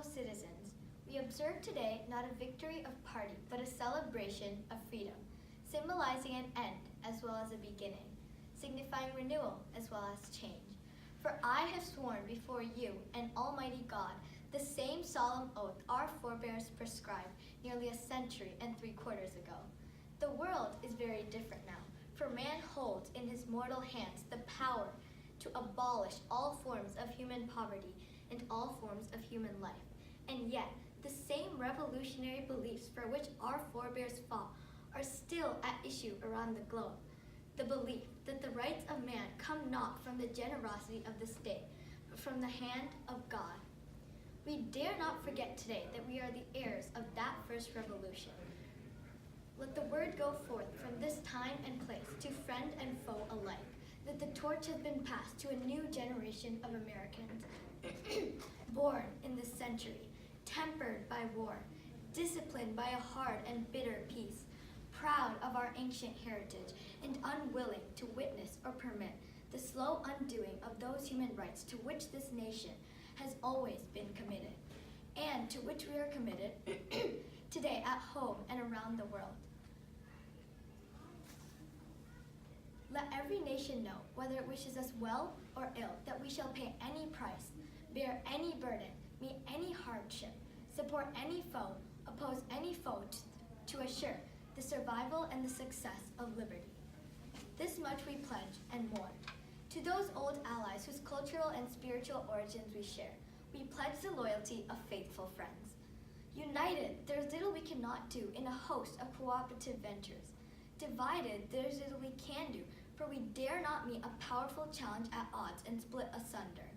fellow citizens, we observe today not a victory of party, but a celebration of freedom, symbolizing an end as well as a beginning, signifying renewal as well as change. For I have sworn before you and Almighty God the same solemn oath our forebears prescribed nearly a century and 3/4 ago. The world is very different now, for man holds in his mortal hands the power to abolish all forms of human poverty and all forms of human life. And yet, the same revolutionary beliefs for which our forebears fought are still at issue around the globe. The belief that the rights of man come not from the generosity of the state, but from the hand of God. We dare not forget today that we are the heirs of that first revolution. Let the word go forth from this time and place to friend and foe alike, that the torch has been passed to a new generation of Americans, born in this century, tempered by war, disciplined by a hard and bitter peace, proud of our ancient heritage, and unwilling to witness or permit the slow undoing of those human rights to which this nation has always been committed, and to which we are committed today at home and around the world. Let every nation know, whether it wishes us well or ill, that we shall pay any price, bear any burden, meet any hardship, support any foe, oppose any foe to assure the survival and the success of liberty. This much we pledge and more. To those old allies whose cultural and spiritual origins we share, we pledge the loyalty of faithful friends. United, there is little we cannot do in a host of cooperative ventures. Divided, there is little we can do, for we dare not meet a powerful challenge at odds and split asunder.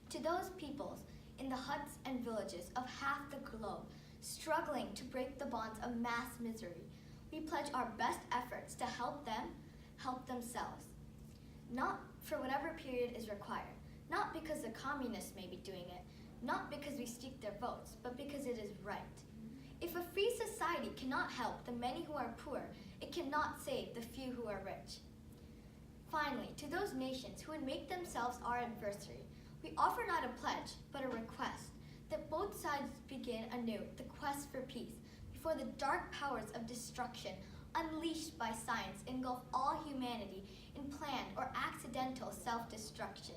To those peoples in the huts and villages of half the globe, struggling to break the bonds of mass misery, we pledge our best efforts to help them help themselves. Not for whatever period is required, not because the communists may be doing it, not because we seek their votes, but because it is right. If a free society cannot help the many who are poor, it cannot save the few who are rich. Finally, to those nations who would make themselves our adversary, we offer not a pledge, but a request that both sides begin anew the quest for peace before the dark powers of destruction unleashed by science engulf all humanity in planned or accidental self-destruction.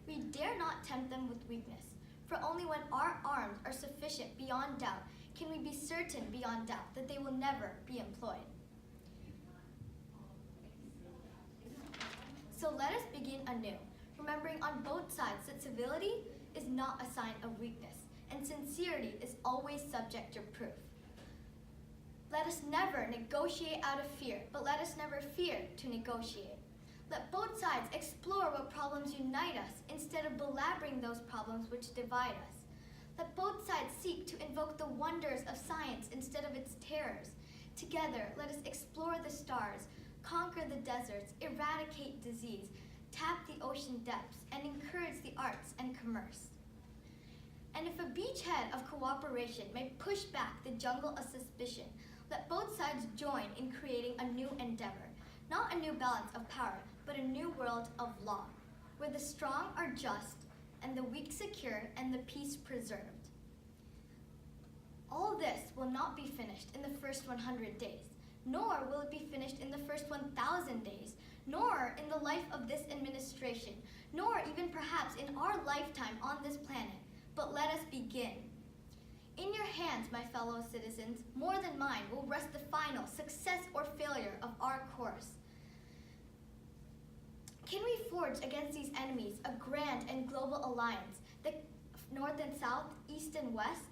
We dare not tempt them with weakness, for only when our arms are sufficient beyond doubt can we be certain beyond doubt that they will never be employed. So let us begin anew, remembering on both sides that civility is not a sign of weakness, and sincerity is always subject to proof. Let us never negotiate out of fear, but let us never fear to negotiate. Let both sides explore what problems unite us instead of belaboring those problems which divide us. Let both sides seek to invoke the wonders of science instead of its terrors. Together, let us explore the stars, conquer the deserts, eradicate disease, tap the ocean depths, and encourage the arts and commerce. And if a beachhead of cooperation may push back the jungle of suspicion, let both sides join in creating a new endeavor, not a new balance of power, but a new world of law, where the strong are just, and the weak secure, and the peace preserved. All this will not be finished in the first 100 days, nor will it be finished in the first 1,000 days, nor in the life of this administration, nor even perhaps in our lifetime on this planet, but let us begin. In your hands, my fellow citizens, more than mine, will rest the final success or failure of our course. Can we forge against these enemies a grand and global alliance, that north and south, east and west,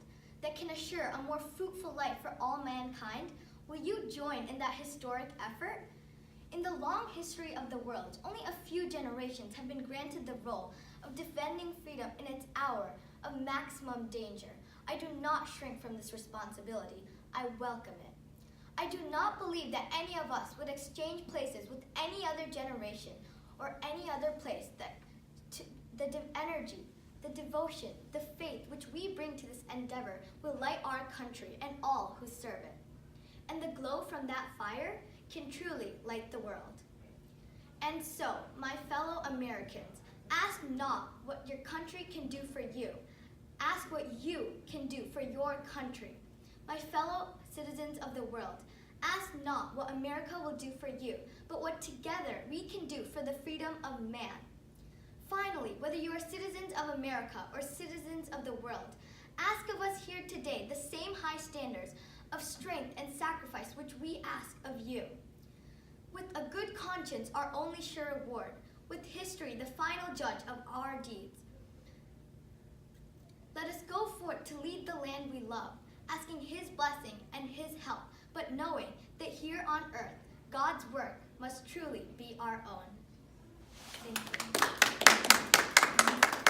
that can assure a more fruitful life for all mankind? Will you join in that historic effort? In the long history of the world, only a few generations have been granted the role of defending freedom in its hour of maximum danger. I do not shrink from this responsibility. I welcome it. I do not believe that any of us would exchange places with any other generation or any other place that the energy, the devotion, the faith which we bring to this endeavor will light our country and all who serve it. And the glow from that fire can truly light the world. And so, my fellow Americans, ask not what your country can do for you. Ask what you can do for your country. My fellow citizens of the world, ask not what America will do for you, but what together we can do for the freedom of man. Finally, whether you are citizens of America or citizens of the world, ask of us here today the same high standards of strength and sacrifice which we ask of you. With a good conscience, our only sure reward, with history the final judge of our deeds. Let us go forth to lead the land we love, asking his blessing and his help, but knowing that here on earth, God's work must truly be our own. Thank you.